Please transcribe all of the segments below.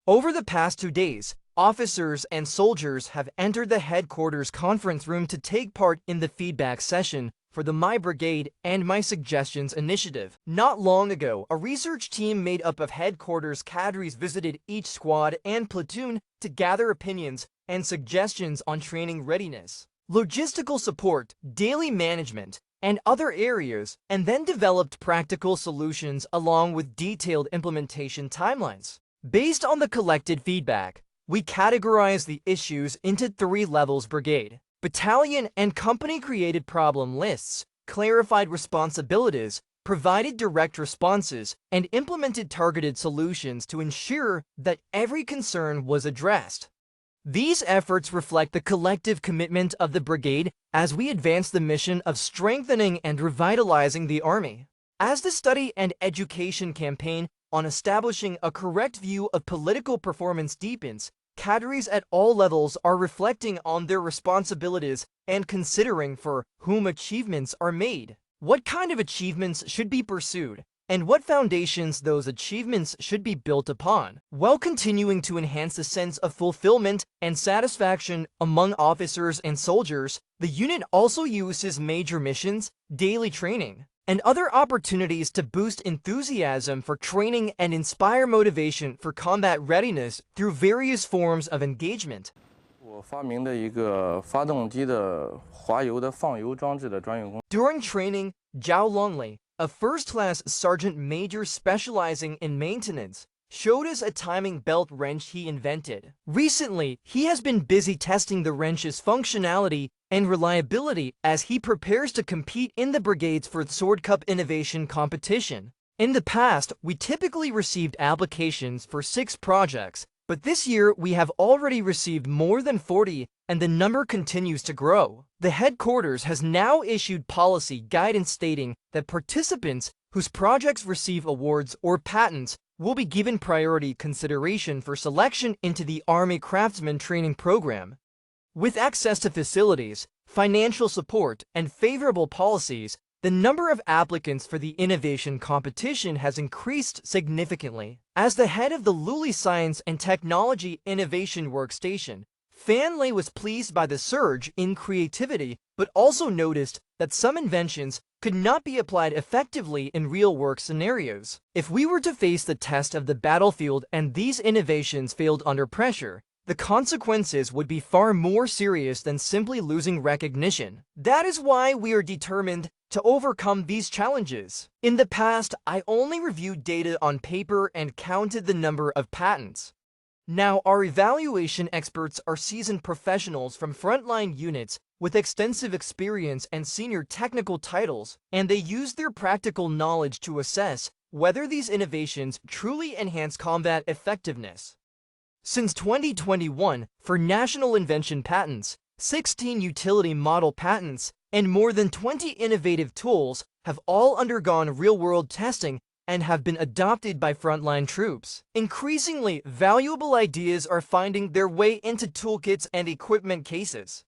Over the past 2 days, officers and soldiers have entered the headquarters conference room to take part in the feedback session for the My Brigade and My Suggestions initiative. Not long ago, a research team made up of headquarters cadres visited each squad and platoon to gather opinions and suggestions on training readiness, logistical support, daily management, and other areas, and then developed practical solutions along with detailed implementation timelines. Based on the collected feedback, we categorize the issues into 3 levels: brigade, battalion, and company-created problem lists, clarified responsibilities, provided direct responses, and implemented targeted solutions to ensure that every concern was addressed. These efforts reflect the collective commitment of the brigade as we advance the mission of strengthening and revitalizing the Army. As the study and education campaign on establishing a correct view of political performance deepens, cadres at all levels are reflecting on their responsibilities and considering for whom achievements are made, what kind of achievements should be pursued, and what foundations those achievements should be built upon, while continuing to enhance the sense of fulfillment and satisfaction among officers and soldiers. The unit also uses major missions, daily training, and other opportunities to boost enthusiasm for training and inspire motivation for combat readiness through various forms of engagement. 我发明的一个发动机的滑油的放油装置的专用工。 During training, Zhao Longley, a first-class sergeant major specializing in maintenance, showed us a timing belt wrench he invented. Recently, he has been busy testing the wrench's functionality and reliability as he prepares to compete in the brigade's Fourth Sword Cup Innovation Competition. In the past, we typically received applications for 6 projects, but this year we have already received more than 40, and the number continues to grow. The headquarters has now issued policy guidance stating that participants whose projects receive awards or patents will be given priority consideration for selection into the Army Craftsman Training Program. With access to facilities, financial support, and favorable policies, the number of applicants for the innovation competition has increased significantly. As the head of the Luli Science and Technology Innovation Workstation, Fan Lei was pleased by the surge in creativity, but also noticed that some inventions could not be applied effectively in real-work scenarios. If we were to face the test of the battlefield and these innovations failed under pressure, the consequences would be far more serious than simply losing recognition. That is why we are determined to overcome these challenges. In the past, I only reviewed data on paper and counted the number of patents. Now, our evaluation experts are seasoned professionals from frontline units with extensive experience and senior technical titles, and they use their practical knowledge to assess whether these innovations truly enhance combat effectiveness. Since 2021, for national invention patents, 16 utility model patents, and more than 20 innovative tools have all undergone real-world testing and have been adopted by frontline troops. Increasingly, valuable ideas are finding their way into toolkits and equipment cases.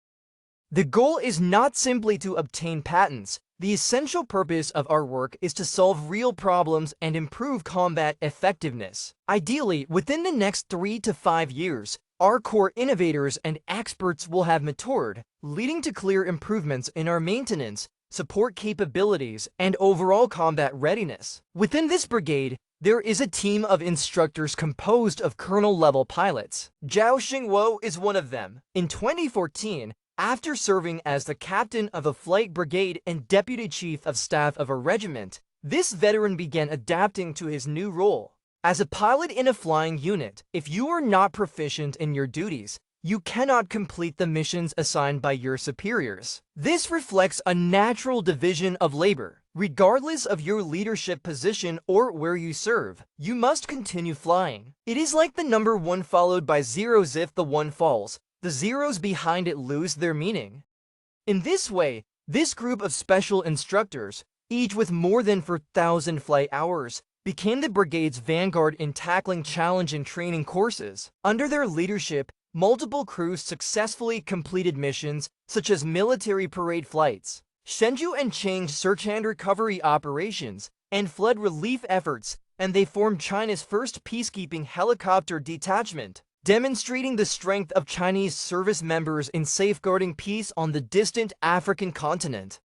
The goal is not simply to obtain patents. The essential purpose of our work is to solve real problems and improve combat effectiveness. Ideally, within the next 3 to 5 years, our core innovators and experts will have matured, leading to clear improvements in our maintenance, support capabilities, and overall combat readiness. Within this brigade, there is a team of instructors composed of colonel-level pilots. Zhao Xingwo is one of them. In 2014, after serving as the captain of a flight brigade and deputy chief of staff of a regiment, this veteran began adapting to his new role. As a pilot in a flying unit, if you are not proficient in your duties, you cannot complete the missions assigned by your superiors. This reflects a natural division of labor. Regardless of your leadership position or where you serve, you must continue flying. It is like the number 1 followed by zeros. If the 1 falls, the zeros behind it lose their meaning. In this way, this group of special instructors, each with more than 4,000 flight hours, became the brigade's vanguard in tackling challenging training courses. Under their leadership, multiple crews successfully completed missions such as military parade flights, Shenzhou and Chang'e search and recovery operations, and flood relief efforts, and they formed China's first peacekeeping helicopter detachment, demonstrating the strength of Chinese service members in safeguarding peace on the distant African continent.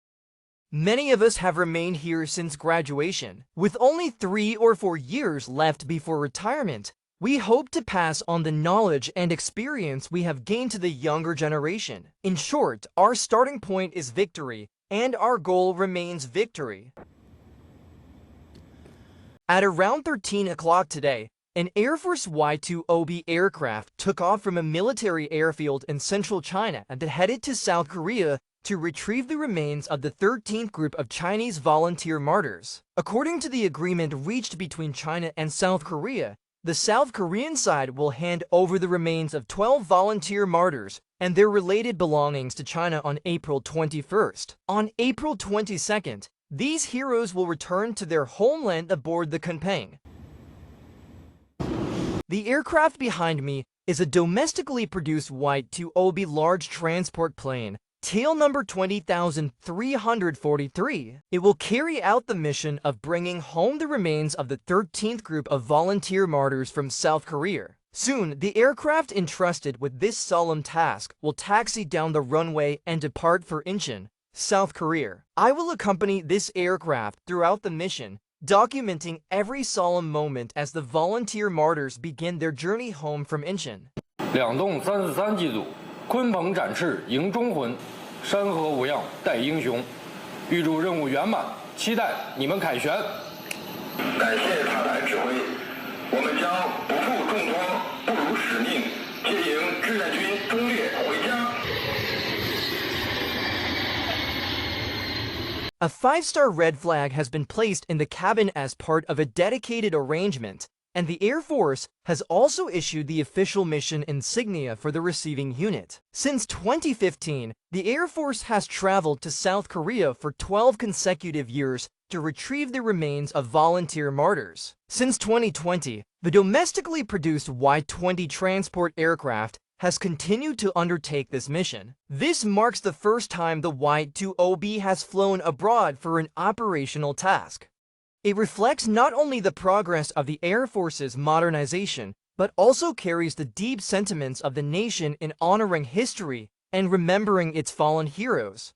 Many of us have remained here since graduation. With only 3 or 4 years left before retirement, we hope to pass on the knowledge and experience we have gained to the younger generation. In short, our starting point is victory, and our goal remains victory. At around 13 o'clock today, an Air Force Y-2OB aircraft took off from a military airfield in central China and headed to South Korea to retrieve the remains of the 13th group of Chinese volunteer martyrs. According to the agreement reached between China and South Korea, the South Korean side will hand over the remains of 12 volunteer martyrs and their related belongings to China on April 21st. On April 22nd, these heroes will return to their homeland aboard the Kunpeng. The aircraft behind me is a domestically produced Y-2OB large transport plane, tail number 20,343. It will carry out the mission of bringing home the remains of the 13th group of volunteer martyrs from South Korea. Soon, the aircraft entrusted with this solemn task will taxi down the runway and depart for Incheon, South Korea. I will accompany this aircraft throughout the mission, documenting every solemn moment as the volunteer martyrs begin their journey home from Incheon. 两栋343机组，鲲鹏展翅迎忠魂，山河无恙待英雄。预祝任务圆满，期待你们凯旋。感谢塔台指挥，我们将不负重托，不辱使命，接迎志愿军忠烈回家。A 5-star red flag has been placed in the cabin as part of a dedicated arrangement, and the Air Force has also issued the official mission insignia for the receiving unit. Since 2015, the Air Force has traveled to South Korea for 12 consecutive years to retrieve the remains of volunteer martyrs. Since 2020, the domestically produced Y-20 transport aircraft has continued to undertake this mission. This marks the first time the Y-2OB has flown abroad for an operational task. It reflects not only the progress of the Air Force's modernization, but also carries the deep sentiments of the nation in honoring history and remembering its fallen heroes.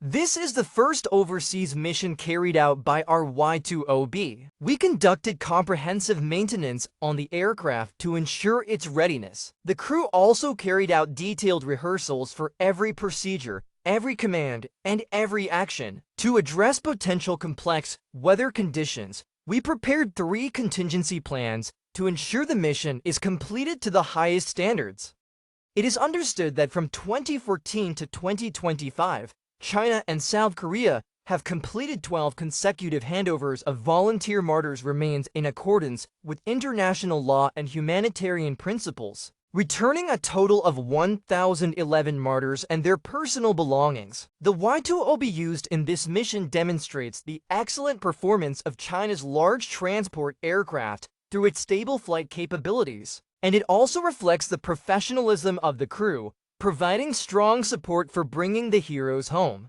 This is the first overseas mission carried out by our Y-2OB. We conducted comprehensive maintenance on the aircraft to ensure its readiness. The crew also carried out detailed rehearsals for every procedure, every command, and every action. To address potential complex weather conditions, we prepared 3 contingency plans to ensure the mission is completed to the highest standards. It is understood that from 2014 to 2025, China and South Korea have completed 12 consecutive handovers of volunteer martyrs' remains in accordance with international law and humanitarian principles, returning a total of 1,011 martyrs and their personal belongings. The Y-2OB used in this mission demonstrates the excellent performance of China's large transport aircraft through its stable flight capabilities, and it also reflects the professionalism of the crew, providing strong support for bringing the heroes home.